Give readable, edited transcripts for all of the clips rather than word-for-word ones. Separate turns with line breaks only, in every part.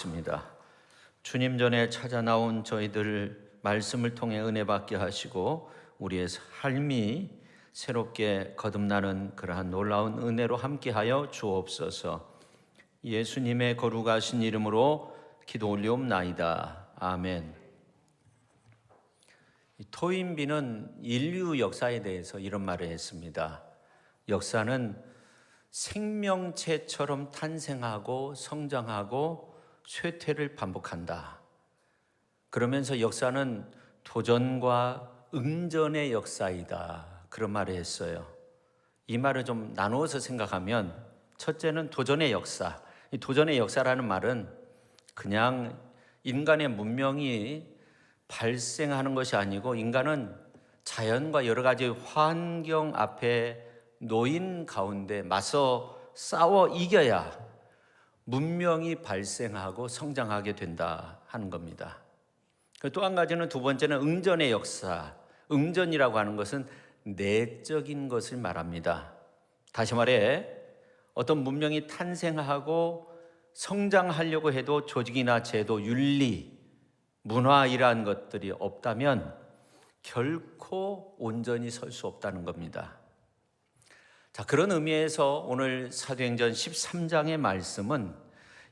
있습니다. 주님 전에 찾아 나온 저희들 말씀을 통해 은혜 받게 하시고 우리의 삶이 새롭게 거듭나는 그러한 놀라운 은혜로 함께하여 주옵소서. 예수님의 거룩하신 이름으로 기도 올리옵나이다. 아멘. 토인비는 인류 역사에 대해서 이런 말을 했습니다. 역사는 생명체처럼 탄생하고 성장하고 쇠퇴를 반복한다. 그러면서 역사는 도전과 응전의 역사이다. 그런 말을 했어요. 이 말을 좀 나누어서 생각하면 첫째는 도전의 역사. 이 도전의 역사라는 말은 그냥 인간의 문명이 발생하는 것이 아니고 인간은 자연과 여러 가지 환경 앞에 놓인 가운데 맞서 싸워 이겨야 문명이 발생하고 성장하게 된다 하는 겁니다. 또 한 가지는 두 번째는 응전의 역사. 응전이라고 하는 것은 내적인 것을 말합니다. 다시 말해 어떤 문명이 탄생하고 성장하려고 해도 조직이나 제도, 윤리, 문화 이러한 것들이 없다면 결코 온전히 설 수 없다는 겁니다. 자, 그런 의미에서 오늘 사도행전 13장의 말씀은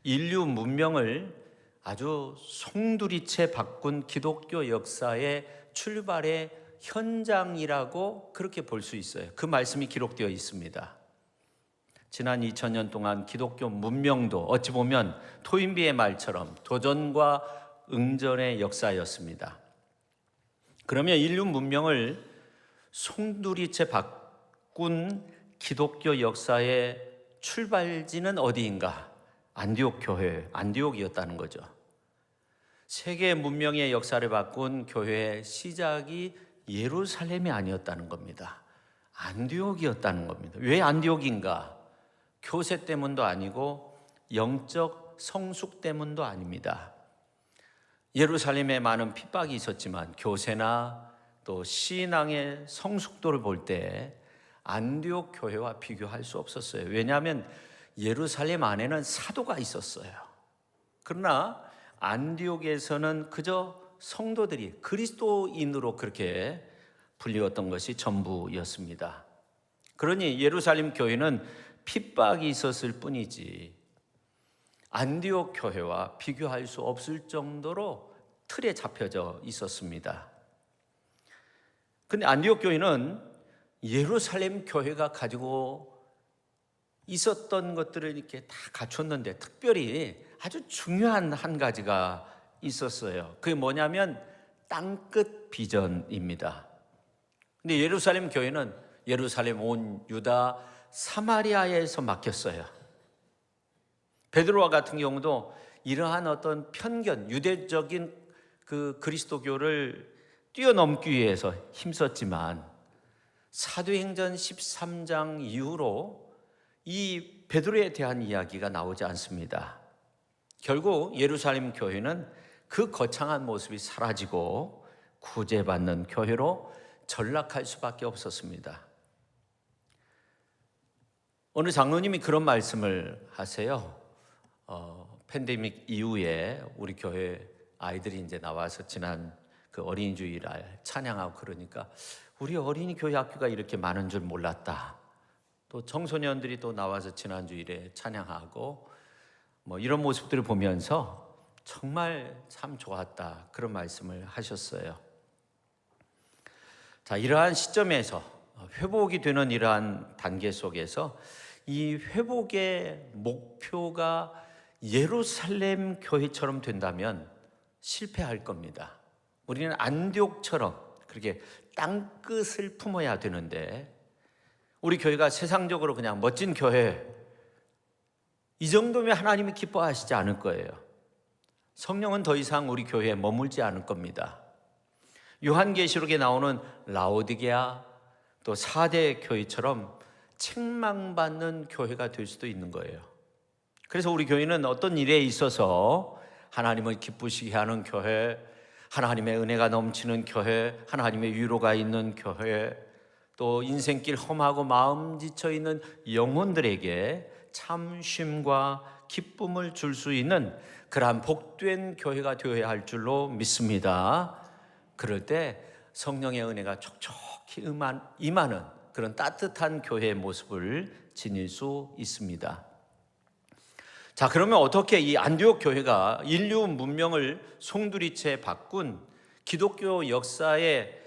인류 문명을 아주 송두리째 바꾼 기독교 역사의 출발의 현장이라고 그렇게 볼 수 있어요. 그 말씀이 기록되어 있습니다. 지난 2000년 동안 기독교 문명도 어찌 보면 토인비의 말처럼 도전과 응전의 역사였습니다. 그러면 인류 문명을 송두리째 바꾼 기독교 역사의 출발지는 어디인가? 안디옥 교회, 안디옥이었다는 거죠. 세계 문명의 역사를 바꾼 교회의 시작이 예루살렘이 아니었다는 겁니다. 안디옥이었다는 겁니다. 왜 안디옥인가? 교세 때문도 아니고 영적 성숙 때문도 아닙니다. 예루살렘에 많은 핍박이 있었지만 교세나 또 신앙의 성숙도를 볼 때 안디옥 교회와 비교할 수 없었어요. 왜냐하면 예루살렘 안에는 사도가 있었어요. 그러나 안디옥에서는 그저 성도들이 그리스도인으로 그렇게 불리웠던 것이 전부였습니다. 그러니 예루살렘 교회는 핍박이 있었을 뿐이지 안디옥 교회와 비교할 수 없을 정도로 틀에 잡혀져 있었습니다. 근데 안디옥 교회는 예루살렘 교회가 가지고 있었던 것들을 이렇게 다 갖췄는데 특별히 아주 중요한 한 가지가 있었어요. 그게 뭐냐면 땅끝 비전입니다. 근데 예루살렘 교회는 예루살렘 온 유다 사마리아에서 막혔어요. 베드로와 같은 경우도 이러한 어떤 편견, 유대적인 그 그리스도교를 뛰어넘기 위해서 힘썼지만 사도행전 13장 이후로 이 베드로에 대한 이야기가 나오지 않습니다. 결국 예루살렘 교회는 그 거창한 모습이 사라지고 구제받는 교회로 전락할 수밖에 없었습니다. 오늘 장로님이 그런 말씀을 하세요. 팬데믹 이후에 우리 교회 아이들이 이제 나와서 지난 그 어린이 주일날 찬양하고 그러니까 우리 어린이 교회 학교가 이렇게 많은 줄 몰랐다. 또 청소년들이 또 나와서 지난 주일에 찬양하고 뭐 이런 모습들을 보면서 정말 참 좋았다. 그런 말씀을 하셨어요. 자, 이러한 시점에서 회복이 되는 이러한 단계 속에서 이 회복의 목표가 예루살렘 교회처럼 된다면 실패할 겁니다. 우리는 안디옥처럼 그렇게 땅끝을 품어야 되는데 우리 교회가 세상적으로 그냥 멋진 교회 이 정도면 하나님이 기뻐하시지 않을 거예요. 성령은 더 이상 우리 교회에 머물지 않을 겁니다. 요한계시록에 나오는 라오디게아 또 4대 교회처럼 책망받는 교회가 될 수도 있는 거예요. 그래서 우리 교회는 어떤 일에 있어서 하나님을 기쁘시게 하는 교회, 하나님의 은혜가 넘치는 교회, 하나님의 위로가 있는 교회, 또 인생길 험하고 마음 지쳐있는 영혼들에게 참 쉼과 기쁨을 줄 수 있는 그러한 복된 교회가 되어야 할 줄로 믿습니다. 그럴 때 성령의 은혜가 촉촉히 임하는 그런 따뜻한 교회의 모습을 지닐 수 있습니다. 자, 그러면 어떻게 이 안디옥 교회가 인류 문명을 송두리째 바꾼 기독교 역사의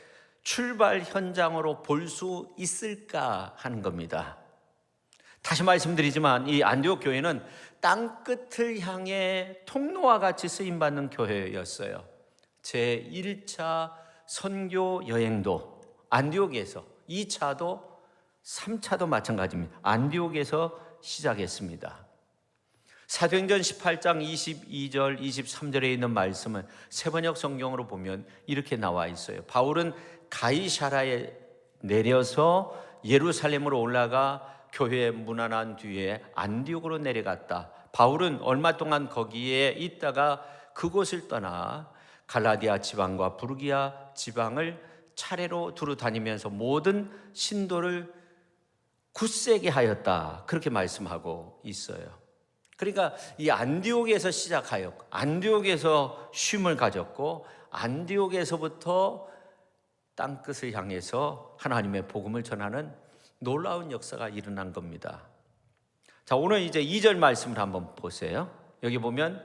출발 현장으로 볼 수 있을까 하는 겁니다. 다시 말씀드리지만 이 안디옥 교회는 땅끝을 향해 통로와 같이 쓰임받는 교회였어요. 제1차 선교 여행도 안디옥에서, 2차도 3차도 마찬가지입니다. 안디옥에서 시작했습니다. 사도행전 18장 22절 23절에 있는 말씀은 세번역 성경으로 보면 이렇게 나와 있어요. 바울은 가이사라에 내려서 예루살렘으로 올라가 교회에 문안한 뒤에 안디옥으로 내려갔다. 바울은 얼마 동안 거기에 있다가 그곳을 떠나 갈라디아 지방과 부르기아 지방을 차례로 두루 다니면서 모든 신도를 굳세게 하였다. 그렇게 말씀하고 있어요. 그러니까 이 안디옥에서 시작하여 안디옥에서 쉼을 가졌고 안디옥에서부터 땅끝을 향해서 하나님의 복음을 전하는 놀라운 역사가 일어난 겁니다. 자, 오늘 이제 2절 말씀을 한번 보세요. 여기 보면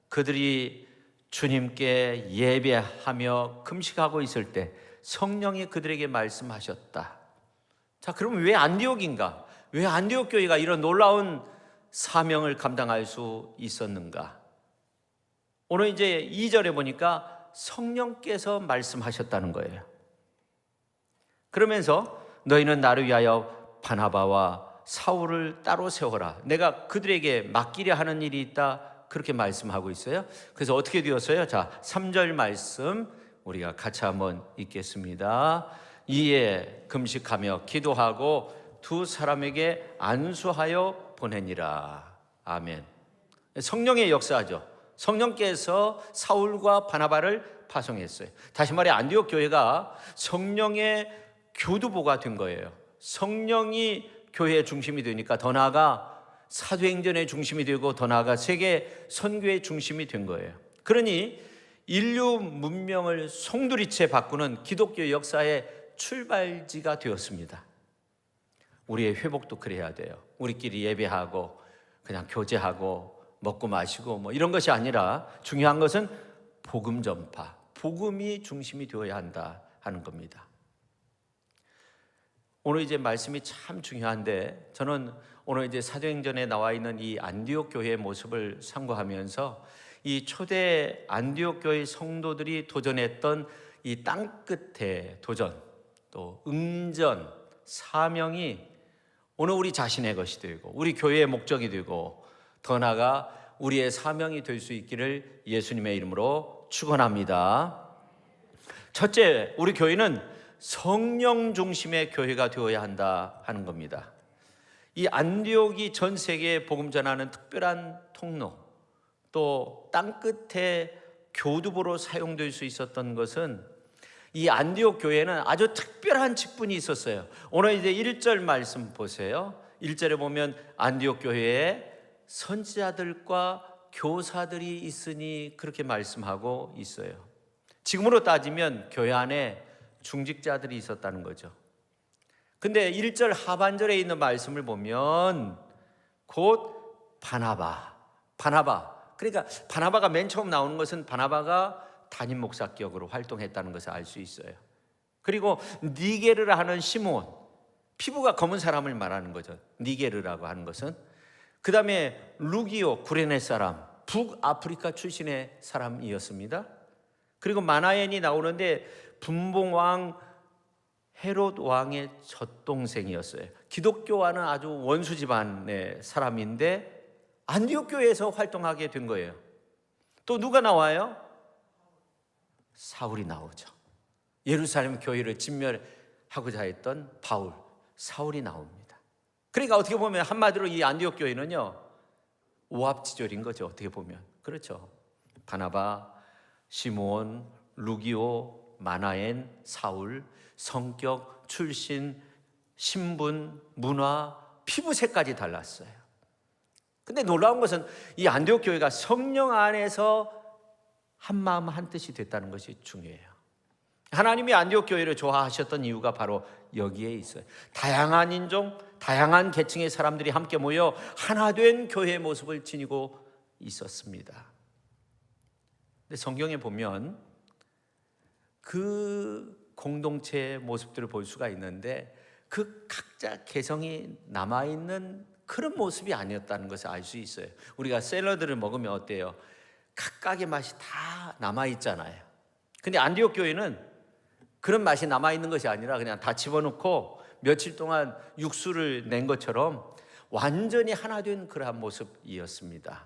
그들이 주님께 예배하며 금식하고 있을 때 성령이 그들에게 말씀하셨다. 자, 그러면 왜 안디옥인가? 왜 안디옥 교회가 이런 놀라운 사명을 감당할 수 있었는가? 오늘 이제 2절에 보니까 성령께서 말씀하셨다는 거예요. 그러면서 너희는 나를 위하여 바나바와 사울을 따로 세워라. 내가 그들에게 맡기려 하는 일이 있다. 그렇게 말씀하고 있어요. 그래서 어떻게 되었어요? 자, 3절 말씀 우리가 같이 한번 읽겠습니다. 이에 금식하며 기도하고 두 사람에게 안수하여 보내니라. 아멘. 성령의 역사죠. 성령께서 사울과 바나바를 파송했어요. 다시 말해 안디옥 교회가 성령의 교두보가 된 거예요. 성령이 교회의 중심이 되니까 더 나아가 사도행전의 중심이 되고 더 나아가 세계 선교의 중심이 된 거예요. 그러니 인류 문명을 송두리째 바꾸는 기독교 역사의 출발지가 되었습니다. 우리의 회복도 그래야 돼요. 우리끼리 예배하고 그냥 교제하고 먹고 마시고 뭐 이런 것이 아니라 중요한 것은 복음 전파, 복음이 중심이 되어야 한다 하는 겁니다. 오늘 이제 말씀이 참 중요한데 저는 오늘 이제 사도행전에 나와 있는 이 안디옥 교회의 모습을 상고하면서 이 초대 안디옥 교회 성도들이 도전했던 이 땅끝의 도전, 또 응전, 사명이 오늘 우리 자신의 것이 되고 우리 교회의 목적이 되고 더 나아가 우리의 사명이 될 수 있기를 예수님의 이름으로 축원합니다. 첫째, 우리 교회는 성령 중심의 교회가 되어야 한다 하는 겁니다. 이 안디옥이 전 세계에 복음 전하는 특별한 통로, 또 땅끝에 교두보로 사용될 수 있었던 것은 이 안디옥 교회는 아주 특별한 직분이 있었어요. 오늘 이제 1절 말씀 보세요. 1절에 보면 안디옥 교회에 선지자들과 교사들이 있으니 그렇게 말씀하고 있어요. 지금으로 따지면 교회 안에 중직자들이 있었다는 거죠. 근데 1절 하반절에 있는 말씀을 보면 곧 바나바. 그러니까 바나바가 맨 처음 나오는 것은 바나바가 담임 목사격으로 활동했다는 것을 알 수 있어요. 그리고 니게르라 하는 시몬, 피부가 검은 사람을 말하는 거죠. 니게르라고 하는 것은. 그 다음에 루기오, 구레네 사람, 북아프리카 출신의 사람이었습니다. 그리고 마나엔이 나오는데 분봉왕 헤롯 왕의 젖동생이었어요. 기독교와는 아주 원수 집안의 사람인데 안디옥 교회에서 활동하게 된 거예요. 또 누가 나와요? 사울이 나오죠. 예루살렘 교회를 진멸하고자 했던 바울, 사울이 나옵니다. 그러니까 어떻게 보면 한마디로 이 안디옥 교회는요 오합지졸인 거죠. 어떻게 보면 그렇죠. 바나바, 시몬, 루기오, 마나엔, 사울, 성격, 출신, 신분, 문화, 피부색까지 달랐어요. 근데 놀라운 것은 이 안디옥 교회가 성령 안에서 한 마음 한 뜻이 됐다는 것이 중요해요. 하나님이 안디옥 교회를 좋아하셨던 이유가 바로 여기에 있어요. 다양한 인종, 다양한 계층의 사람들이 함께 모여 하나 된 교회의 모습을 지니고 있었습니다. 근데 성경에 보면 그 공동체의 모습들을 볼 수가 있는데 그 각자 개성이 남아있는 그런 모습이 아니었다는 것을 알 수 있어요. 우리가 샐러드를 먹으면 어때요? 각각의 맛이 다 남아있잖아요. 근데 안디옥 교회는 그런 맛이 남아있는 것이 아니라 그냥 다 집어넣고 며칠 동안 육수를 낸 것처럼 완전히 하나 된 그러한 모습이었습니다.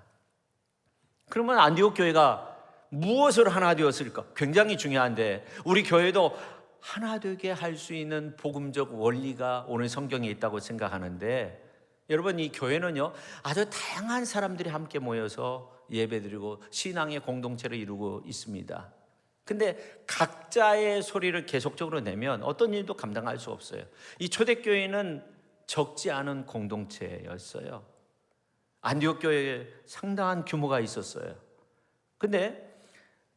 그러면 안디옥 교회가 무엇을 하나 되었을까? 굉장히 중요한데 우리 교회도 하나 되게 할 수 있는 복음적 원리가 오늘 성경에 있다고 생각하는데, 여러분, 이 교회는요 아주 다양한 사람들이 함께 모여서 예배드리고 신앙의 공동체를 이루고 있습니다. 근데 각자의 소리를 계속적으로 내면 어떤 일도 감당할 수 없어요. 이 초대교회는 적지 않은 공동체였어요. 안디옥 교회에 상당한 규모가 있었어요. 근데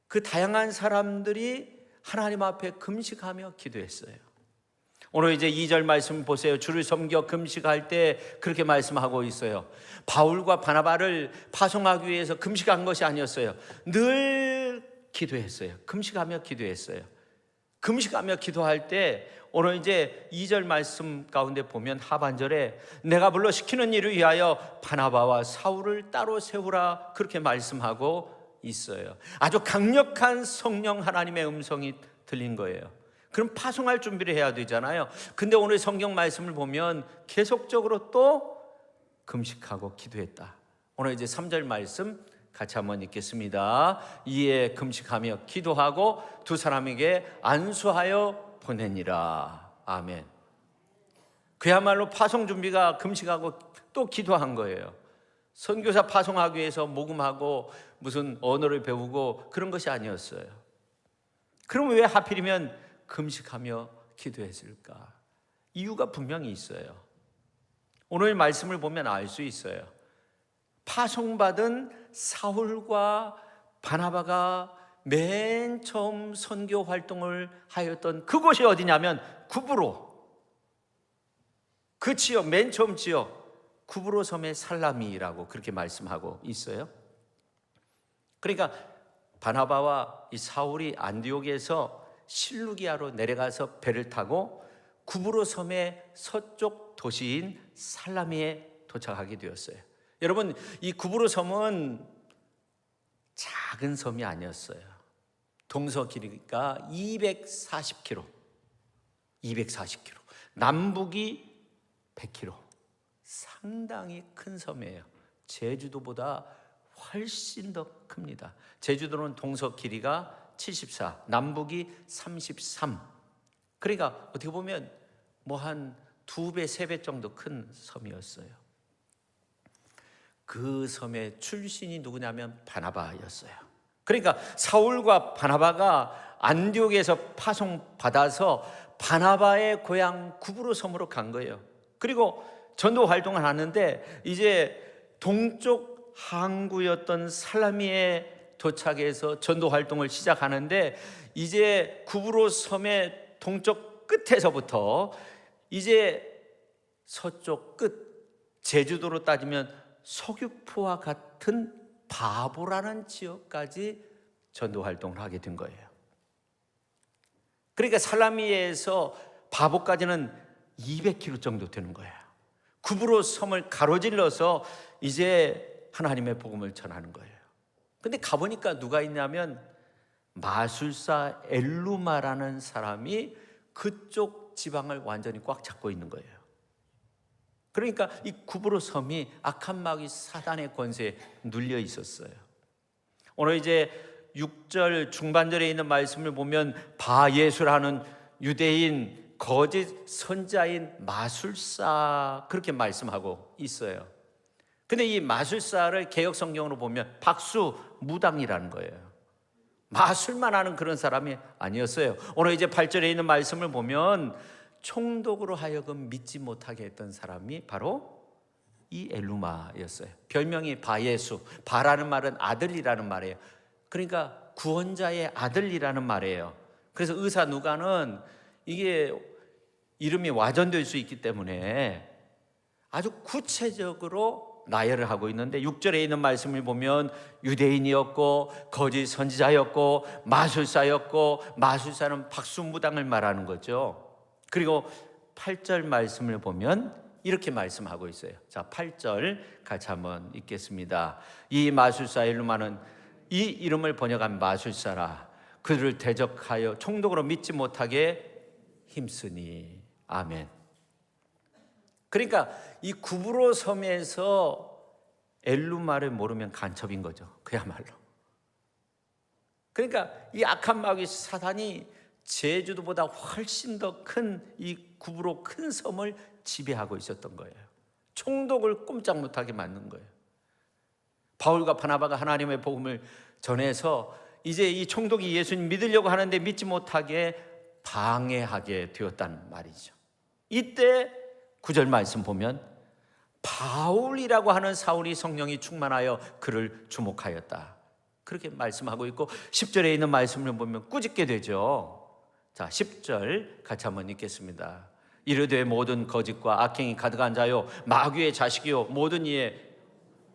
그 다양한 사람들이 하나님 앞에 금식하며 기도했어요. 오늘 이제 2절 말씀 보세요. 주를 섬겨 금식할 때 그렇게 말씀하고 있어요. 바울과 바나바를 파송하기 위해서 금식한 것이 아니었어요. 늘 기도했어요. 금식하며 기도했어요. 금식하며 기도할 때 오늘 이제 2절 말씀 가운데 보면 하반절에 내가 불러 시키는 일을 위하여 바나바와 사울을 따로 세우라 그렇게 말씀하고 있어요. 아주 강력한 성령 하나님의 음성이 들린 거예요. 그럼 파송할 준비를 해야 되잖아요. 근데 오늘 성경 말씀을 보면 계속적으로 또 금식하고 기도했다. 오늘 이제 3절 말씀 같이 한번 읽겠습니다. 이에 금식하며 기도하고 두 사람에게 안수하여 보내니라. 아멘. 그야말로 파송 준비가 금식하고 또 기도한 거예요. 선교사 파송하기 위해서 모금하고 무슨 언어를 배우고 그런 것이 아니었어요. 그럼 왜 하필이면 금식하며 기도했을까? 이유가 분명히 있어요. 오늘 말씀을 보면 알 수 있어요. 파송받은 사울과 바나바가 맨 처음 선교 활동을 하였던 그곳이 어디냐면 구브로, 그 지역, 맨 처음 지역 구브로 섬의 살라미라고 그렇게 말씀하고 있어요. 그러니까 바나바와 이 사울이 안디옥에서 실루기아로 내려가서 배를 타고 구브로 섬의 서쪽 도시인 살라미에 도착하게 되었어요. 여러분, 이 구브로 섬은 작은 섬이 아니었어요. 동서 길이가 240km, 남북이 100km, 상당히 큰 섬이에요. 제주도보다 훨씬 더 큽니다. 제주도는 동서 길이가 74, 남북이 33. 그러니까 어떻게 보면 뭐 한 2배, 3배 정도 큰 섬이었어요. 그 섬의 출신이 누구냐면 바나바였어요. 그러니까 사울과 바나바가 안디옥에서 파송받아서 바나바의 고향 구브로 섬으로 간 거예요. 그리고 전도 활동을 하는데 이제 동쪽 항구였던 살라미에 도착해서 전도 활동을 시작하는데 이제 구브로 섬의 동쪽 끝에서부터 이제 서쪽 끝, 제주도로 따지면 서귀포와 같은 바보라는 지역까지 전도 활동을 하게 된 거예요. 그러니까 살라미에서 바보까지는 200km 정도 되는 거예요. 구브로 섬을 가로질러서 이제 하나님의 복음을 전하는 거예요. 근데 가보니까 누가 있냐면 마술사 엘루마라는 사람이 그쪽 지방을 완전히 꽉 잡고 있는 거예요. 그러니까 이 구브로 섬이 악한 마귀 사단의 권세에 눌려 있었어요. 오늘 이제 6절 중반절에 있는 말씀을 보면 바예수라는 유대인 거짓 선자인 마술사 그렇게 말씀하고 있어요. 근데 이 마술사를 개역 성경으로 보면 박수무당이라는 거예요. 마술만 하는 그런 사람이 아니었어요. 오늘 이제 8절에 있는 말씀을 보면 총독으로 하여금 믿지 못하게 했던 사람이 바로 이 엘루마였어요. 별명이 바예수, 바라는 말은 아들이라는 말이에요. 그러니까 구원자의 아들이라는 말이에요. 그래서 의사 누가는 이게 이름이 와전될 수 있기 때문에 아주 구체적으로 나열을 하고 있는데 6절에 있는 말씀을 보면 유대인이었고 거짓 선지자였고 마술사였고, 마술사는 박수무당을 말하는 거죠. 그리고 8절 말씀을 보면 이렇게 말씀하고 있어요. 자, 8절 같이 한번 읽겠습니다. 이 마술사 엘루마는 이 이름을 번역한 마술사라 그들을 대적하여 총독으로 믿지 못하게 힘쓰니. 아멘. 그러니까 이 구브로 섬에서 엘루마를 모르면 간첩인 거죠. 그야말로. 그러니까 이 악한 마귀 사단이 제주도보다 훨씬 더 큰 이 구브로 큰 섬을 지배하고 있었던 거예요. 총독을 꼼짝 못하게 만든 거예요. 바울과 바나바가 하나님의 복음을 전해서 이제 이 총독이 예수님 믿으려고 하는데 믿지 못하게 방해하게 되었단 말이죠. 이때 9절 말씀 보면 바울이라고 하는 사울이 성령이 충만하여 그를 주목하였다, 그렇게 말씀하고 있고 10절에 있는 말씀을 보면 꾸짖게 되죠. 자, 10절 같이 한번 읽겠습니다. 이르되 모든 거짓과 악행이 가득한 자요 마귀의 자식이요 모든 이의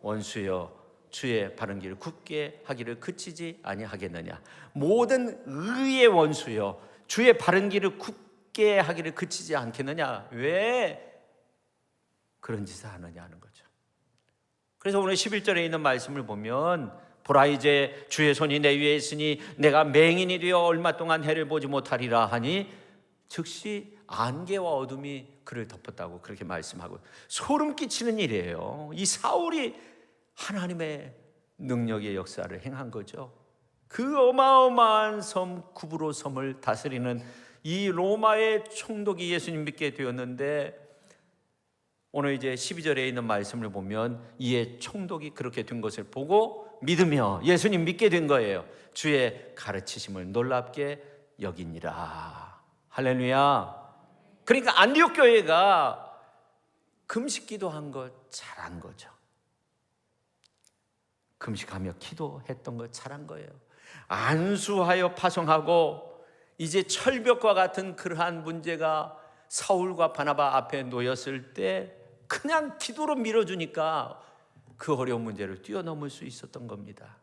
원수여 주의 바른 길을 굳게 하기를 그치지 아니하겠느냐. 모든 의의 원수여 주의 바른 길을 굳게 하기를 그치지 않겠느냐. 왜 그런 짓을 하느냐 하는 거죠. 그래서 오늘 11절에 있는 말씀을 보면 보라 이제 주의 손이 내 위에 있으니 내가 맹인이 되어 얼마 동안 해를 보지 못하리라 하니 즉시 안개와 어둠이 그를 덮었다고 그렇게 말씀하고, 소름 끼치는 일이에요. 이 사울이 하나님의 능력의 역사를 행한 거죠. 그 어마어마한 섬 구브로 섬을 다스리는 이 로마의 총독이 예수님 믿게 되었는데 오늘 이제 12절에 있는 말씀을 보면 이에 총독이 그렇게 된 것을 보고 믿으며 예수님 믿게 된 거예요. 주의 가르치심을 놀랍게 여기니라. 할렐루야. 그러니까 안디옥 교회가 금식 기도한 거 잘한 거죠. 금식하며 기도했던 거 잘한 거예요. 안수하여 파송하고 이제 철벽과 같은 그러한 문제가 사울과 바나바 앞에 놓였을 때 그냥 기도로 밀어주니까 그 어려운 문제를 뛰어넘을 수 있었던 겁니다.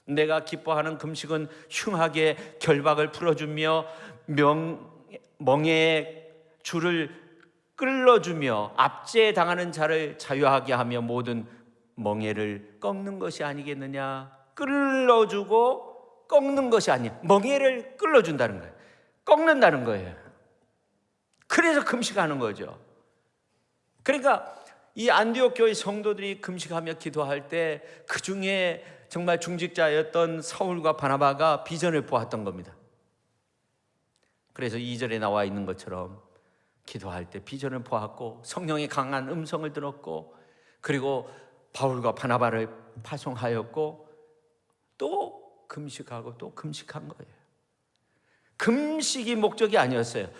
내가 기뻐하는 금식은 흉하게 결박을 풀어주며 멍에의 줄을 끌어주며 압제당하는 자를 자유하게 하며 모든 멍에를 꺾는 것이 아니겠느냐. 끌어주고 꺾는 것이 아니에요. 멍에를 끌어준다는 거예요. 꺾는다는 거예요. 그래서 금식하는 거죠. 그러니까 이 안디옥 교회 성도들이 금식하며 기도할 때 그 중에 정말 중직자였던 사울과 바나바가 비전을 보았던 겁니다. 그래서 2절에 나와 있는 것처럼 기도할 때 비전을 보았고 성령의 강한 음성을 들었고 그리고 바울과 바나바를 파송하였고 또 금식하고 또 금식한 거예요. 금식이 목적이 아니었어요.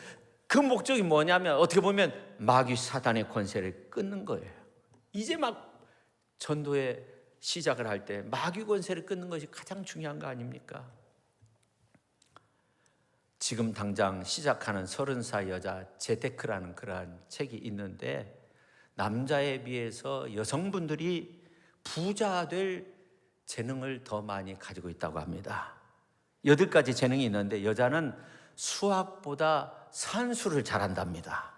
그 목적이 뭐냐면 어떻게 보면 마귀 사단의 권세를 끊는 거예요. 이제 막 전도의 시작을 할 때 마귀 권세를 끊는 것이 가장 중요한 거 아닙니까? 지금 당장 시작하는 30살 여자 재테크라는 그러한 책이 있는데 남자에 비해서 여성분들이 부자 될 재능을 더 많이 가지고 있다고 합니다. 8가지 재능이 있는데 여자는 수학보다 산수를 잘한답니다.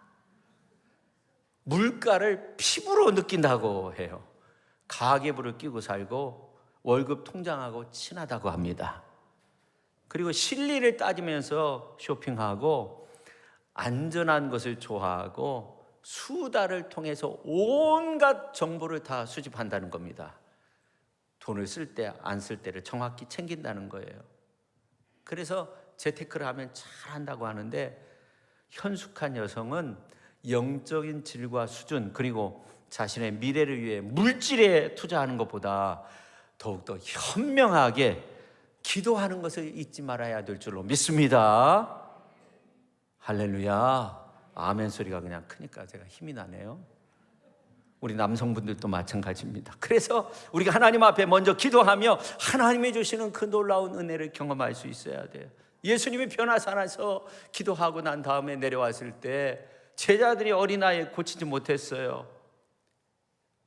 물가를 피부로 느낀다고 해요. 가계부를 끼고 살고 월급 통장하고 친하다고 합니다. 그리고 실리를 따지면서 쇼핑하고 안전한 것을 좋아하고 수다를 통해서 온갖 정보를 다 수집한다는 겁니다. 돈을 쓸 때 안 쓸 때를 정확히 챙긴다는 거예요. 그래서 재테크를 하면 잘한다고 하는데 현숙한 여성은 영적인 질과 수준 그리고 자신의 미래를 위해 물질에 투자하는 것보다 더욱더 현명하게 기도하는 것을 잊지 말아야 될 줄로 믿습니다. 할렐루야. 아멘 소리가 그냥 크니까 제가 힘이 나네요. 우리 남성분들도 마찬가지입니다. 그래서 우리가 하나님 앞에 먼저 기도하며 하나님이 주시는 그 놀라운 은혜를 경험할 수 있어야 돼요. 예수님이 변화산에서 기도하고 난 다음에 내려왔을 때 제자들이 어린아이 고치지 못했어요.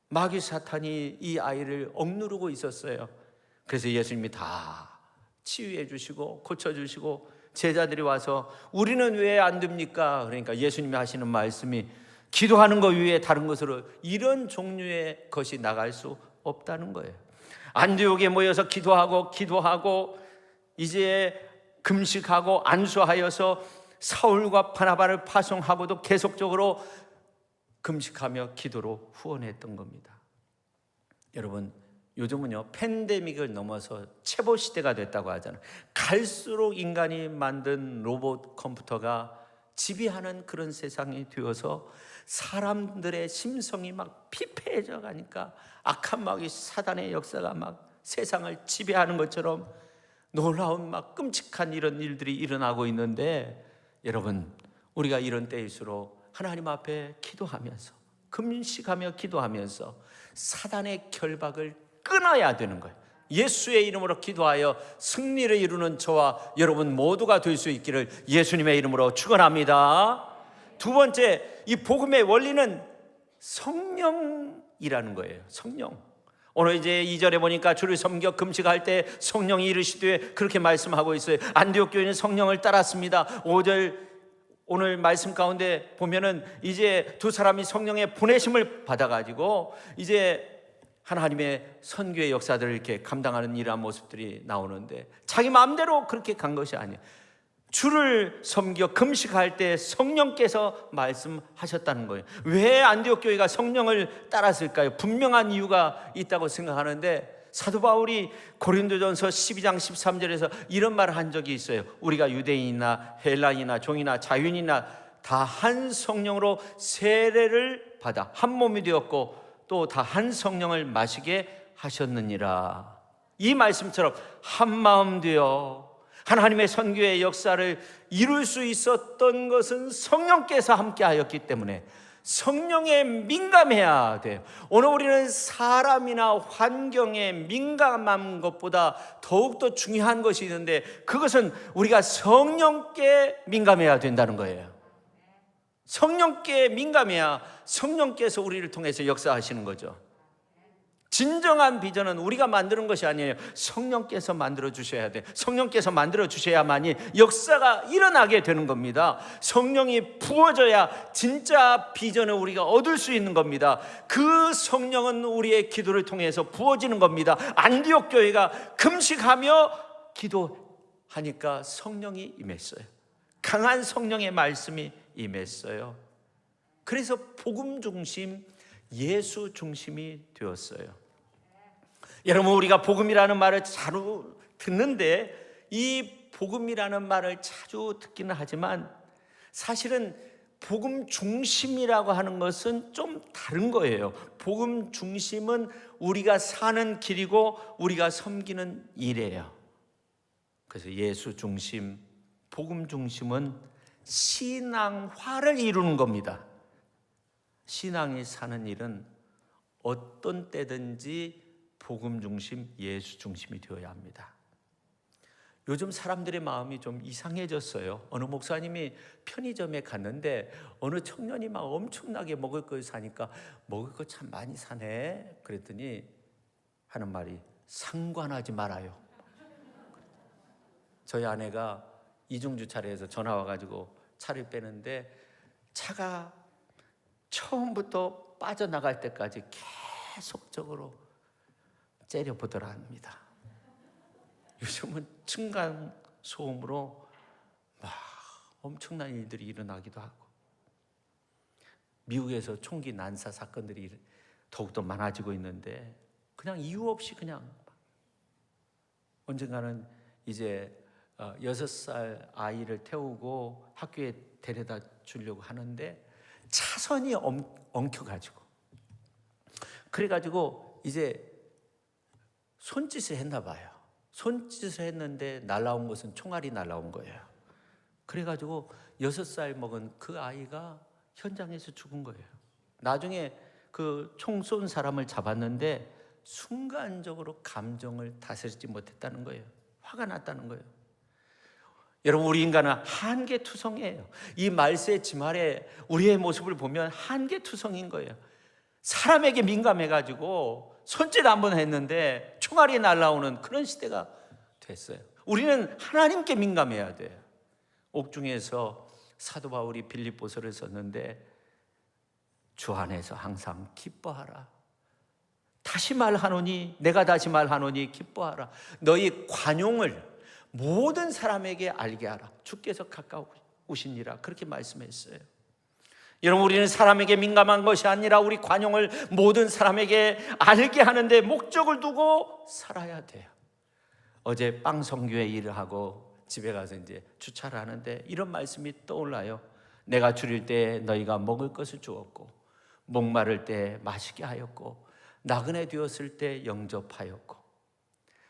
마귀 사탄이 이 아이를 억누르고 있었어요. 그래서 예수님이 다 치유해 주시고 고쳐주시고 제자들이 와서 우리는 왜 안 됩니까? 그러니까 예수님이 하시는 말씀이 기도하는 것 위에 다른 것으로 이런 종류의 것이 나갈 수 없다는 거예요. 안디옥에 모여서 기도하고 이제 금식하고 안수하여서 사울과 바나바를 파송하고도 계속적으로 금식하며 기도로 후원했던 겁니다. 여러분, 요즘은요 팬데믹을 넘어서 체보 시대가 됐다고 하잖아요. 갈수록 인간이 만든 로봇 컴퓨터가 지배하는 그런 세상이 되어서 사람들의 심성이 막 피폐해져 가니까 악한 마귀 사단의 역사가 막 세상을 지배하는 것처럼 놀라운 막 끔찍한 이런 일들이 일어나고 있는데, 여러분, 우리가 이런 때일수록 하나님 앞에 기도하면서 금식하며 기도하면서 사단의 결박을 끊어야 되는 거예요. 예수의 이름으로 기도하여 승리를 이루는 저와 여러분 모두가 될 수 있기를 예수님의 이름으로 축원합니다. 두 번째, 이 복음의 원리는 성령이라는 거예요. 성령. 오늘 이제 2절에 보니까 주를 섬겨 금식할 때 성령이 이르시되 그렇게 말씀하고 있어요. 안디옥 교회는 성령을 따랐습니다. 5절 오늘 말씀 가운데 보면은 이제 두 사람이 성령의 보내심을 받아가지고 이제 하나님의 선교의 역사들을 이렇게 감당하는 이러한 모습들이 나오는데, 자기 마음대로 그렇게 간 것이 아니에요. 주를 섬겨 금식할 때 성령께서 말씀하셨다는 거예요. 왜 안디옥 교회가 성령을 따랐을까요? 분명한 이유가 있다고 생각하는데, 사도 바울이 고린도전서 12장 13절에서 이런 말을 한 적이 있어요. 우리가 유대인이나 헬라인이나 종이나 자유인이나 다 한 성령으로 세례를 받아 한 몸이 되었고 또 다 한 성령을 마시게 하셨느니라. 이 말씀처럼 한 마음 되어 하나님의 선교의 역사를 이룰 수 있었던 것은 성령께서 함께하였기 때문에 성령에 민감해야 돼요. 오늘 우리는 사람이나 환경에 민감한 것보다 더욱더 중요한 것이 있는데, 그것은 우리가 성령께 민감해야 된다는 거예요. 성령께 민감해야 성령께서 우리를 통해서 역사하시는 거죠. 진정한 비전은 우리가 만드는 것이 아니에요. 성령께서 만들어 주셔야 돼. 성령께서 만들어 주셔야만이 역사가 일어나게 되는 겁니다. 성령이 부어져야 진짜 비전을 우리가 얻을 수 있는 겁니다. 그 성령은 우리의 기도를 통해서 부어지는 겁니다. 안디옥 교회가 금식하며 기도하니까 성령이 임했어요. 강한 성령의 말씀이 임했어요. 그래서 복음 중심, 예수 중심이 되었어요. 여러분, 우리가 복음이라는 말을 자주 듣는데, 이 복음이라는 말을 자주 듣기는 하지만 사실은 복음 중심이라고 하는 것은 좀 다른 거예요. 복음 중심은 우리가 사는 길이고 우리가 섬기는 일이에요. 그래서 예수 중심, 복음 중심은 신앙화를 이루는 겁니다. 신앙이 사는 일은 어떤 때든지 복음 중심, 예수 중심이 되어야 합니다. 요즘 사람들의 마음이 좀 이상해졌어요. 어느 목사님이 편의점에 갔는데 어느 청년이 막 엄청나게 먹을 걸 사니까 먹을 거 참 많이 사네. 그랬더니 하는 말이 상관하지 말아요. 저희 아내가 이중주차례에서 전화 와가지고 차를 빼는데 차가 처음부터 빠져나갈 때까지 계속적으로 째려보더라 합니다. 요즘은 층간 소음으로 막 엄청난 일들이 일어나기도 하고, 미국에서 총기 난사 사건들이 더욱더 많아지고 있는데 그냥 이유 없이 그냥 언젠가는 이제 6살 아이를 태우고 학교에 데려다 주려고 하는데 차선이 엉켜가지고, 그래가지고 이제 손짓을 했나 봐요. 손짓을 했는데 날라온 것은 총알이 날라온 거예요. 그래가지고 6살 먹은 그 아이가 현장에서 죽은 거예요. 나중에 그 총 쏜 사람을 잡았는데 순간적으로 감정을 다스리지 못했다는 거예요. 화가 났다는 거예요. 여러분, 우리 인간은 한계투성이에요. 이 말세 지말에 우리의 모습을 보면 한계투성인 거예요. 사람에게 민감해가지고 손짓 한번 했는데 총알이 날아오는 그런 시대가 됐어요. 우리는 하나님께 민감해야 돼요. 옥중에서 사도 바울이 빌립보서를 썼는데 주 안에서 항상 기뻐하라. 다시 말하노니, 내가 다시 말하노니 기뻐하라. 너희 관용을 모든 사람에게 알게 하라. 주께서 가까우시니라. 그렇게 말씀했어요. 여러분, 우리는 사람에게 민감한 것이 아니라 우리 관용을 모든 사람에게 알게 하는데 목적을 두고 살아야 돼요. 어제 빵성교회 일을 하고 집에 가서 이제 주차를 하는데 이런 말씀이 떠올라요. 내가 줄일 때 너희가 먹을 것을 주었고, 목마를 때 마시게 하였고, 나그네 되었을 때 영접하였고.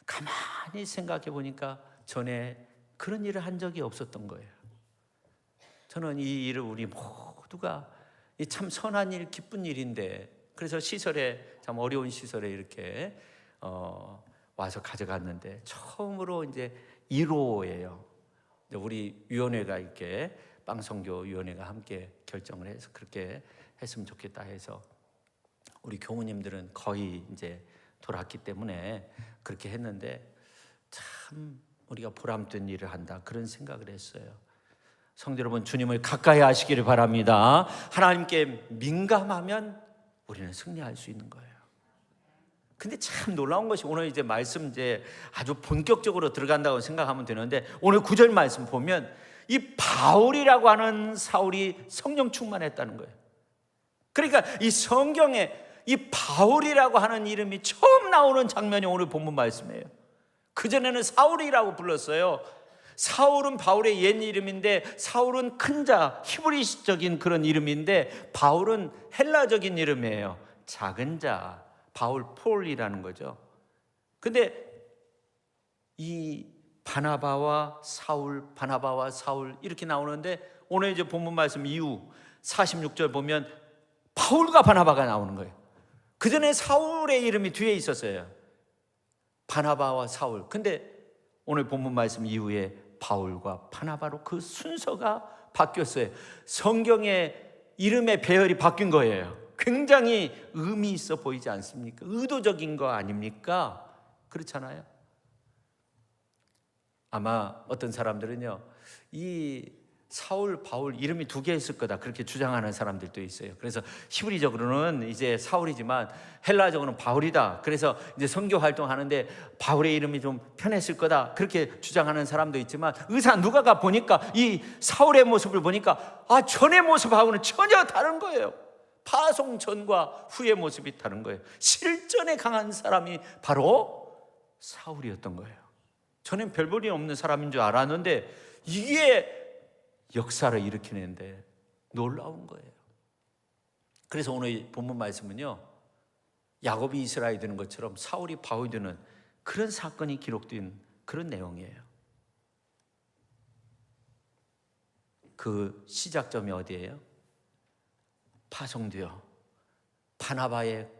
가만히 생각해 보니까 전에 그런 일을 한 적이 없었던 거예요. 저는 이 일을 우리 모두가 참 선한 일, 기쁜 일인데, 그래서 시설에, 참 어려운 시설에 이렇게 와서 가져갔는데 처음으로 이제 1호예요. 우리 위원회가 이렇게 빵성교 위원회가 함께 결정을 해서 그렇게 했으면 좋겠다 해서 우리 교우님들은 거의 이제 돌았기 때문에 그렇게 했는데 참 우리가 보람된 일을 한다 그런 생각을 했어요. 성도 여러분, 주님을 가까이 하시기를 바랍니다. 하나님께 민감하면 우리는 승리할 수 있는 거예요. 근데 참 놀라운 것이 오늘 이제 말씀 이제 아주 본격적으로 들어간다고 생각하면 되는데 오늘 9절 말씀 보면 이 바울이라고 하는 사울이 성령 충만했다는 거예요. 그러니까 이 성경에 이 바울이라고 하는 이름이 처음 나오는 장면이 오늘 본문 말씀이에요. 그전에는 사울이라고 불렀어요. 사울은 바울의 옛 이름인데 사울은 큰 자, 히브리식적인 그런 이름인데 바울은 헬라적인 이름이에요. 작은 자, 바울 폴이라는 거죠. 근데 이 바나바와 사울 이렇게 나오는데 오늘 이제 본문 말씀 이후 46절 보면 바울과 바나바가 나오는 거예요. 그 전에 사울의 이름이 뒤에 있었어요. 바나바와 사울. 근데 오늘 본문 말씀 이후에 바울과 바나바로 그 순서가 바뀌었어요. 성경의 이름의 배열이 바뀐 거예요. 굉장히 의미 있어 보이지 않습니까? 의도적인 거 아닙니까? 그렇잖아요. 아마 어떤 사람들은요, 이 사울, 바울 이름이 두 개 있을 거다 그렇게 주장하는 사람들도 있어요. 그래서 히브리적으로는 이제 사울이지만 헬라적으로는 바울이다. 그래서 이제 선교 활동하는데 바울의 이름이 좀 편했을 거다 그렇게 주장하는 사람도 있지만 의사 누가가 보니까 이 사울의 모습을 보니까 전의 모습하고는 전혀 다른 거예요. 파송 전과 후의 모습이 다른 거예요. 실전에 강한 사람이 바로 사울이었던 거예요. 저는 별 볼일 없는 사람인 줄 알았는데 이게 역사를 일으키는데 놀라운 거예요. 그래서 오늘 본문 말씀은요, 야곱이 이스라엘이 되는 것처럼 사울이 바울이 되는 그런 사건이 기록된 그런 내용이에요. 그 시작점이 어디예요? 파송되어 바나바의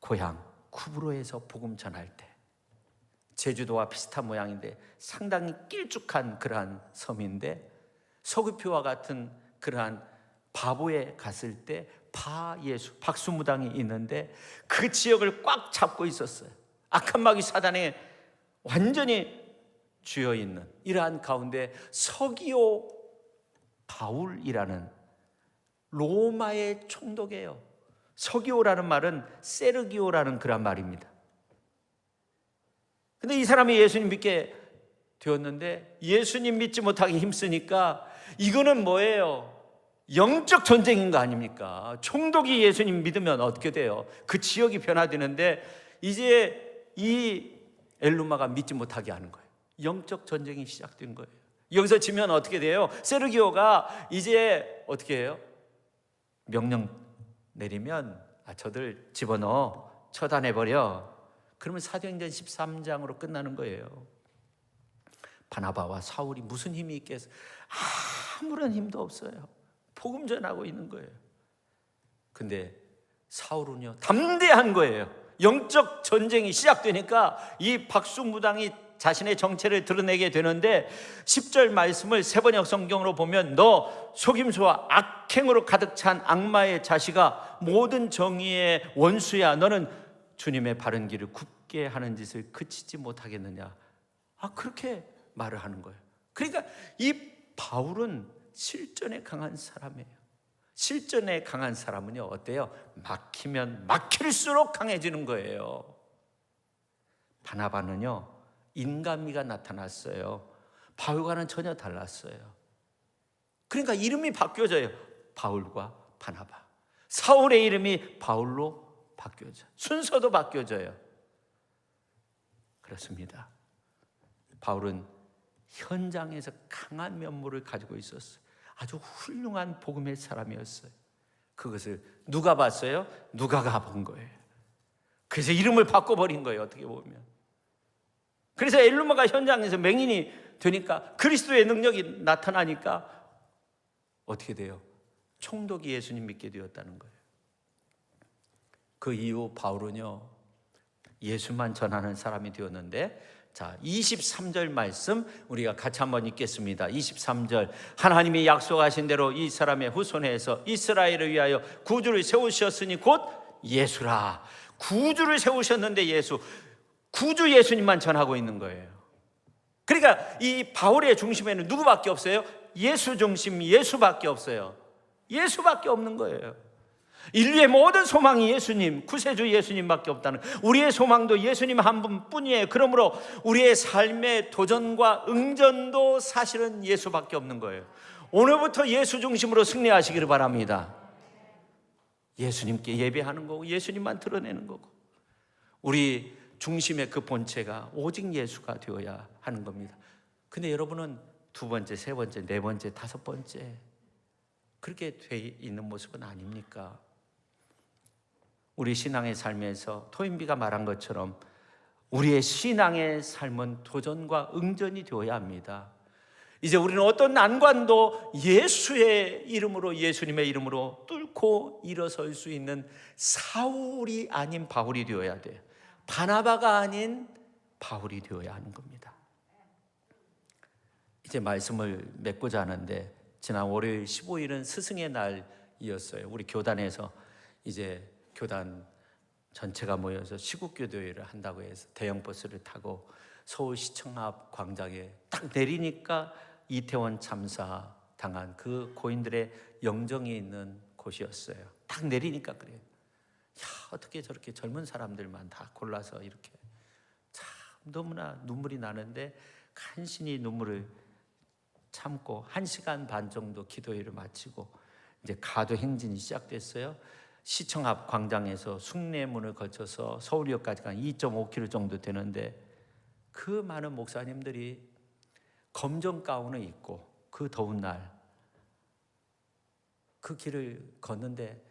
고향 쿠브로에서 복음 전할 때, 제주도와 비슷한 모양인데 상당히 길쭉한 그러한 섬인데 서귀표와 같은 그러한 바보에 갔을 때 바예수 박수무당이 있는데 그 지역을 꽉 잡고 있었어요. 악한 마귀 사단에 완전히 쥐어 있는 이러한 가운데 서기오 바울이라는 로마의 총독이에요. 서기오라는 말은 세르기오라는 그런 말입니다. 근데 이 사람이 예수님 믿게 되었는데 예수님 믿지 못하게 힘쓰니까 이거는 뭐예요? 영적 전쟁인 거 아닙니까? 총독이 예수님 믿으면 어떻게 돼요? 그 지역이 변화되는데 이제 이 엘루마가 믿지 못하게 하는 거예요. 영적 전쟁이 시작된 거예요. 여기서 지면 어떻게 돼요? 세르기오가 이제 어떻게 해요? 명령 내리면 저들 집어넣어 처단해버려. 그러면 사도행전 13장으로 끝나는 거예요. 바나바와 사울이 무슨 힘이 있겠어요? 아무런 힘도 없어요. 복음 전하고 있는 거예요. 근데 사울은요 담대한 거예요. 영적 전쟁이 시작되니까 이 박수무당이 자신의 정체를 드러내게 되는데 10절 말씀을 세번역 성경으로 보면 너 속임수와 악행으로 가득 찬 악마의 자식아, 모든 정의의 원수야, 너는 주님의 바른 길을 굽게 하는 짓을 그치지 못하겠느냐. 그렇게 말을 하는 거예요. 그러니까 이 바울은 실전에 강한 사람이에요. 실전에 강한 사람은요 어때요? 막히면 막힐수록 강해지는 거예요. 바나바는요 인간미가 나타났어요. 바울과는 전혀 달랐어요. 그러니까 이름이 바뀌어져요. 바울과 바나바. 사울의 이름이 바울로 바뀌어져요. 순서도 바뀌어져요. 그렇습니다. 바울은 현장에서 강한 면모를 가지고 있었어요. 아주 훌륭한 복음의 사람이었어요. 그것을 누가 봤어요? 누가가 본 거예요. 그래서 이름을 바꿔버린 거예요. 어떻게 보면. 그래서 엘루마가 현장에서 맹인이 되니까, 그리스도의 능력이 나타나니까 어떻게 돼요? 총독이 예수님 믿게 되었다는 거예요. 그 이후 바울은요 예수만 전하는 사람이 되었는데, 자 23절 말씀 우리가 같이 한번 읽겠습니다. 23절, 하나님이 약속하신 대로 이 사람의 후손에서 이스라엘을 위하여 구주를 세우셨으니 곧 예수라. 구주를 세우셨는데 구주 예수님만 전하고 있는 거예요. 그러니까 이 바울의 중심에는 누구밖에 없어요? 예수 중심, 예수밖에 없어요. 예수밖에 없는 거예요. 인류의 모든 소망이 예수님, 구세주 예수님밖에 없다는, 우리의 소망도 예수님 한 분뿐이에요. 그러므로 우리의 삶의 도전과 응전도 사실은 예수밖에 없는 거예요. 오늘부터 예수 중심으로 승리하시기를 바랍니다. 예수님께 예배하는 거고 예수님만 드러내는 거고, 우리 중심의 그 본체가 오직 예수가 되어야 하는 겁니다. 근데 여러분은 두 번째, 세 번째, 네 번째, 다섯 번째 그렇게 돼 있는 모습은 아닙니까? 우리 신앙의 삶에서 토인비가 말한 것처럼 우리의 신앙의 삶은 도전과 응전이 되어야 합니다. 이제 우리는 어떤 난관도 예수의 이름으로, 예수님의 이름으로 뚫고 일어설 수 있는 사울이 아닌 바울이 되어야 돼요. 바나바가 아닌 바울이 되어야 하는 겁니다. 이제 말씀을 맺고자 하는데, 지난 월요일 15일은 스승의 날이었어요. 우리 교단에서 이제 교단 전체가 모여서 시국교도회를 한다고 해서 대형 버스를 타고 서울시청 앞 광장에 딱 내리니까 이태원 참사 당한 그 고인들의 영정이 있는 곳이었어요. 딱 내리니까 그래요. 야, 어떻게 저렇게 젊은 사람들만 다 골라서 이렇게, 참 너무나 눈물이 나는데 간신히 눈물을 참고 1시간 반 정도 기도회를 마치고 이제 가도 행진이 시작됐어요. 시청 앞 광장에서 숭례문을 거쳐서 서울역까지 한 2.5km 정도 되는데, 그 많은 목사님들이 검정 가운을 입고 그 더운 날 그 길을 걷는데,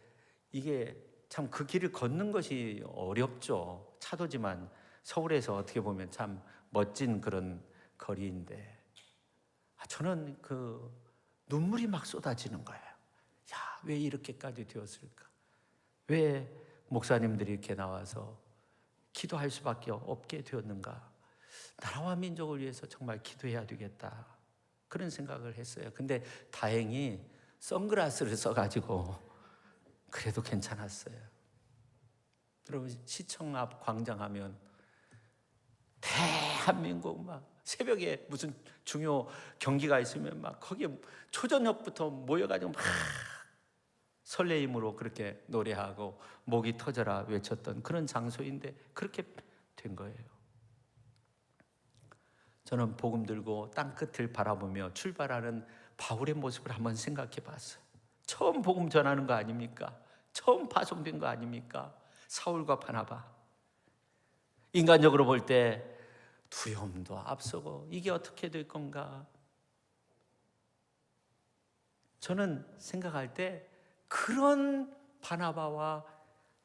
이게 참 그 길을 걷는 것이 어렵죠. 차도지만 서울에서 어떻게 보면 참 멋진 그런 거리인데, 저는 그 눈물이 막 쏟아지는 거예요. 야, 왜 이렇게까지 되었을까? 왜 목사님들이 이렇게 나와서 기도할 수밖에 없게 되었는가? 나라와 민족을 위해서 정말 기도해야 되겠다, 그런 생각을 했어요. 근데 다행히 선글라스를 써가지고 그래도 괜찮았어요. 여러분, 시청 앞 광장 하면 대한민국 막 새벽에 무슨 중요 경기가 있으면 막 거기에 초저녁부터 모여가지고 막 설레임으로 그렇게 노래하고 목이 터져라 외쳤던 그런 장소인데, 그렇게 된 거예요. 저는 복음 들고 땅끝을 바라보며 출발하는 바울의 모습을 한번 생각해 봤어요. 처음 복음 전하는 거 아닙니까? 처음 파송된 거 아닙니까? 사울과 바나바. 인간적으로 볼 때 두려움도 앞서고 이게 어떻게 될 건가? 저는 생각할 때 그런 바나바와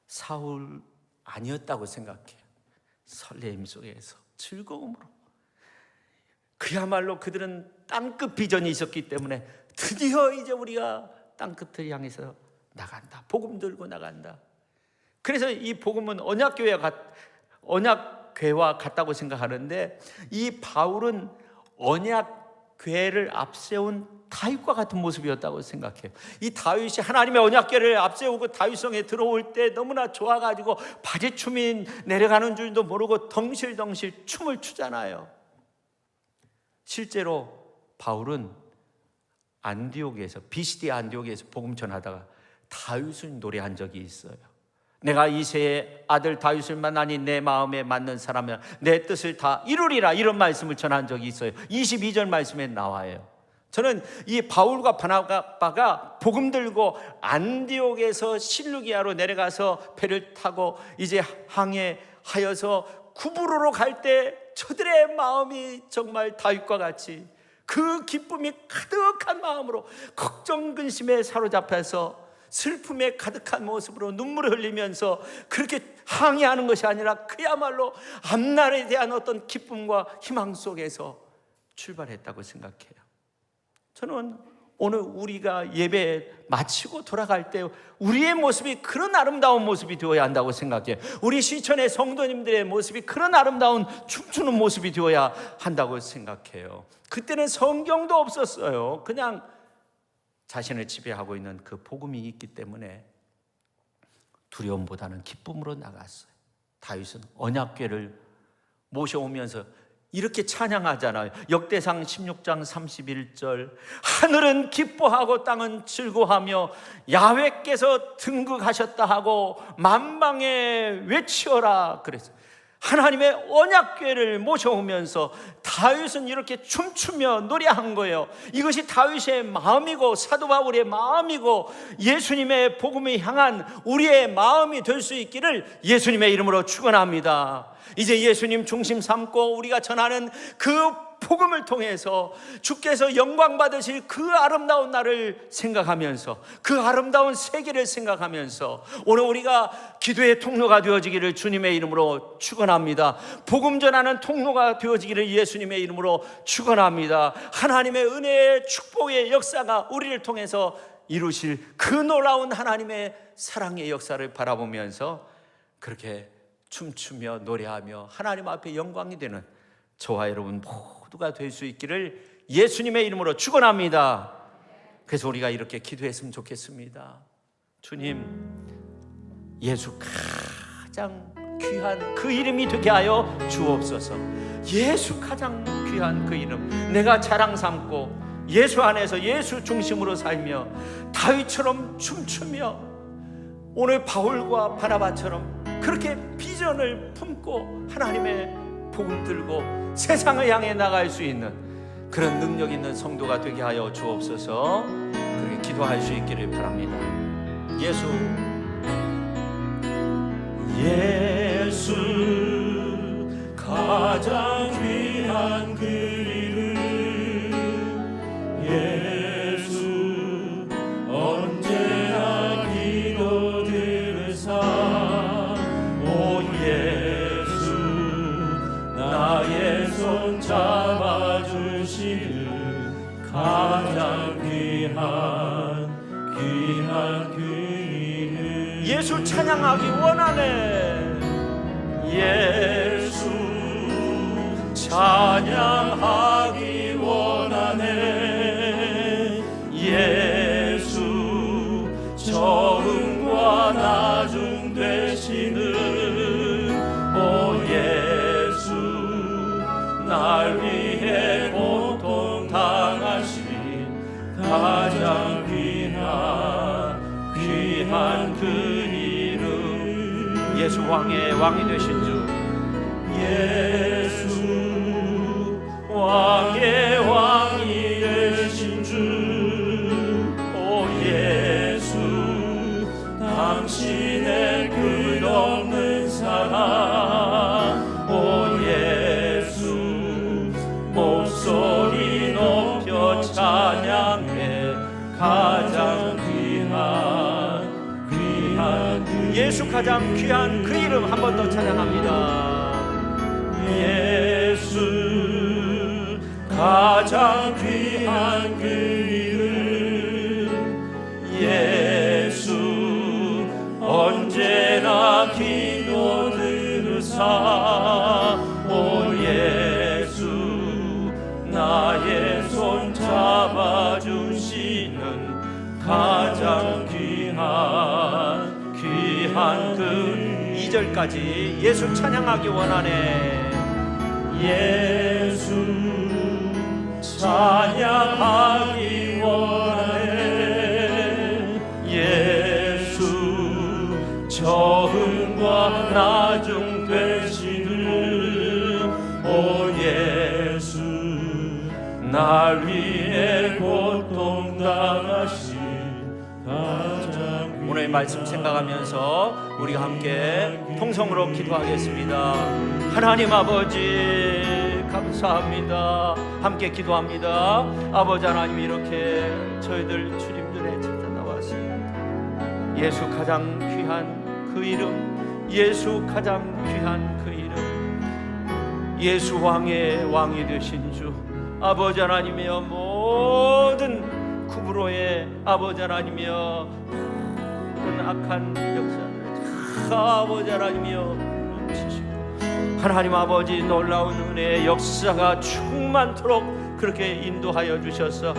사울 아니었다고 생각해요. 설레임 속에서 즐거움으로, 그야말로 그들은 땅끝 비전이 있었기 때문에 드디어 이제 우리가 땅끝을 향해서 나간다, 복음 들고 나간다. 그래서 이 복음은 언약궤와 같다고 생각하는데, 이 바울은 언약궤를 앞세운 다윗과 같은 모습이었다고 생각해요. 이 다윗이 하나님의 언약궤를 앞세우고 다윗성에 들어올 때 너무나 좋아가지고 바지춤이 내려가는 줄도 모르고 덩실덩실 춤을 추잖아요. 실제로 바울은 비시디 안디옥에서 복음 전하다가 다윗을 노래한 적이 있어요. 내가 이새의 아들 다윗을 만나니 내 마음에 맞는 사람이야 내 뜻을 다 이루리라, 이런 말씀을 전한 적이 있어요. 22절 말씀에 나와요. 저는 이 바울과 바나바가 복음 들고 안디옥에서 실루기아로 내려가서 배를 타고 이제 항해하여서 구브로로 갈 때 저들의 마음이 정말 다윗과 같이 그 기쁨이 가득한 마음으로 걱정 근심에 사로잡혀서 슬픔에 가득한 모습으로 눈물을 흘리면서 그렇게 항해하는 것이 아니라 그야말로 앞날에 대한 어떤 기쁨과 희망 속에서 출발했다고 생각해요. 저는 오늘 우리가 예배 마치고 돌아갈 때 우리의 모습이 그런 아름다운 모습이 되어야 한다고 생각해요. 우리 시천의 성도님들의 모습이 그런 아름다운 춤추는 모습이 되어야 한다고 생각해요. 그때는 성경도 없었어요. 그냥 자신을 지배하고 있는 그 복음이 있기 때문에 두려움보다는 기쁨으로 나갔어요. 다윗은 언약궤를 모셔오면서 이렇게 찬양하잖아요. 역대상 16장 31절, 하늘은 기뻐하고 땅은 즐거워하며 야훼께서 등극하셨다 하고 만방에 외치어라 그랬어요. 하나님의 언약궤를 모셔오면서 다윗은 이렇게 춤추며 노래한 거예요. 이것이 다윗의 마음이고 사도 바울의 마음이고 예수님의 복음을 향한 우리의 마음이 될 수 있기를 예수님의 이름으로 축원합니다. 이제 예수님 중심 삼고 우리가 전하는 그 복음을 통해서 주께서 영광 받으실 그 아름다운 날을 생각하면서, 그 아름다운 세계를 생각하면서 오늘 우리가 기도의 통로가 되어지기를 주님의 이름으로 축원합니다. 복음 전하는 통로가 되어지기를 예수님의 이름으로 축원합니다. 하나님의 은혜의 축복의 역사가 우리를 통해서 이루실 그 놀라운 하나님의 사랑의 역사를 바라보면서 그렇게 춤추며 노래하며 하나님 앞에 영광이 되는 저와 여러분 모두가 될 수 있기를 예수님의 이름으로 축원합니다. 그래서 우리가 이렇게 기도했으면 좋겠습니다. 주님, 예수 가장 귀한 그 이름이 되게 하여 주옵소서. 예수 가장 귀한 그 이름, 내가 자랑 삼고 예수 안에서 예수 중심으로 살며 다윗처럼 춤추며 오늘 바울과 바나바처럼 그렇게 비전을 품고 하나님의 복음 들고 세상을 향해 나갈 수 있는 그런 능력 있는 성도가 되게 하여 주옵소서. 그렇게 기도할 수 있기를 바랍니다. 예수 가장 귀한 그 이름, 예수 언제나 기도 들으사, 오 예수 나의 손 잡아주시는 가장 귀한 그 이름. 예수 찬양하기 원하네. 예수 찬양하기 원하네. 예수 적응과 나중 되시는 오 예수 날 위해 고통 당하신 가장 귀한 그 이름. 예수 왕의 왕이 되신 주, 예수 왕의 왕이 되신 주, 오 예수 당신의 끝없는 사랑, 오 예수 목소리 높여 찬양해 가장 귀한 그 예수 가장 귀한 그 이름 한 번 더 찬양합니다. 예수 가장 귀한 그 이름, 예수 언제나 나의 손 잡아주시는 가장 귀한 그 2절까지 예수 찬양하기 원하네. 예수 찬양하기 원하네. 예수 처음과 나중 되시는 오 예수 날 위해 고통당하신 가장 오늘 말씀 생각하면서 우리가 함께 통성으로 기도하겠습니다. 하나님 아버지 감사합니다. 함께 기도합니다. 아버지 하나님 이렇게 저희들 주님들의 찾아 나왔습니다. 예수 가장 귀한 그 이름, 예수 가장 귀한 그 이름, 예수 왕의 왕이 되신 주 아버지 하나님이여 모든 구브로의 아버지 하나님이여 모든 악한 역사들 아버지 하나님이여 멈추시고 하나님 아버지 놀라운 은혜의 역사가 충만토록 그렇게 인도하여 주셔서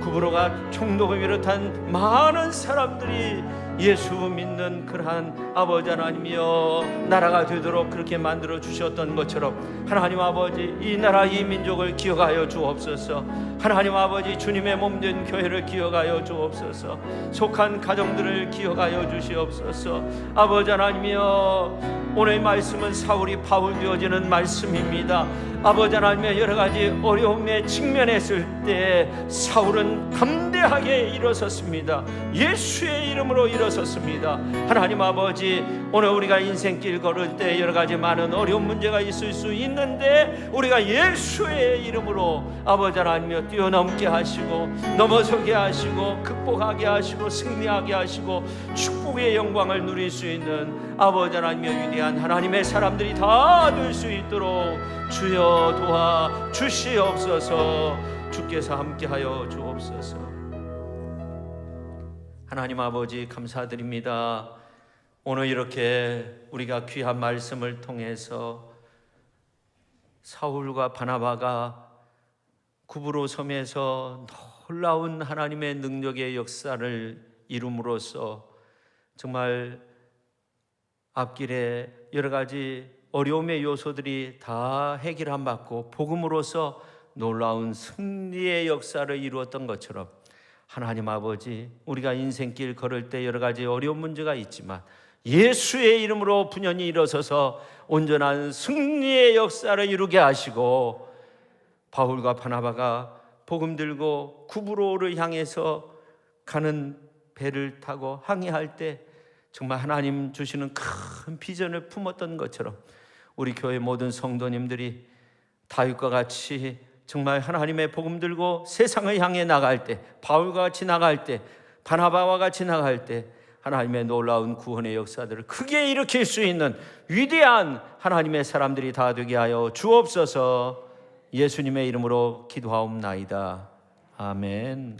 구브로가 총독을 비롯한 많은 사람들이 예수 믿는 그러한 아버지 하나님이여 나라가 되도록 그렇게 만들어 주셨던 것처럼 하나님 아버지 이 나라 이 민족을 기억하여 주옵소서. 하나님 아버지 주님의 몸된 교회를 기억하여 주옵소서. 속한 가정들을 기억하여 주시옵소서. 아버지 하나님이여 오늘 말씀은 사울이 바울 되어지는 말씀입니다. 아버지 하나님의 여러 가지 어려움에 직면했을 때 사울은 담대하게 일어섰습니다. 예수의 이름으로 일어섰습니다. 하나님 아버지 오늘 우리가 인생길 걸을 때 여러 가지 많은 어려운 문제가 있을 수 있는데 우리가 예수의 이름으로 아버지 하나님이여 뛰어넘게 하시고 넘어서게 하시고 극복하게 하시고 승리하게 하시고 축복의 영광을 누릴 수 있는 아버지 하나님의 위대한 하나님의 사람들이 다 될 수 있도록 주여 도와 주시옵소서. 주께서 함께하여 주옵소서. 하나님 아버지 감사드립니다. 오늘 이렇게 우리가 귀한 말씀을 통해서 사울과 바나바가 구브로 섬에서 놀라운 하나님의 능력의 역사를 이룸으로써 정말 앞길에 여러 가지 어려움의 요소들이 다 해결함 받고 복음으로써 놀라운 승리의 역사를 이루었던 것처럼 하나님 아버지 우리가 인생길 걸을 때 여러 가지 어려운 문제가 있지만 예수의 이름으로 분연히 일어서서 온전한 승리의 역사를 이루게 하시고 바울과 바나바가 복음 들고 구브로를 향해서 가는 배를 타고 항해할 때 정말 하나님 주시는 큰 비전을 품었던 것처럼 우리 교회 모든 성도님들이 다윗과 같이 정말 하나님의 복음 들고 세상을 향해 나갈 때 바울과 같이 나갈 때 바나바와 같이 나갈 때 하나님의 놀라운 구원의 역사들을 크게 일으킬 수 있는 위대한 하나님의 사람들이 다 되게 하여 주옵소서. 예수님의 이름으로 기도하옵나이다. 아멘.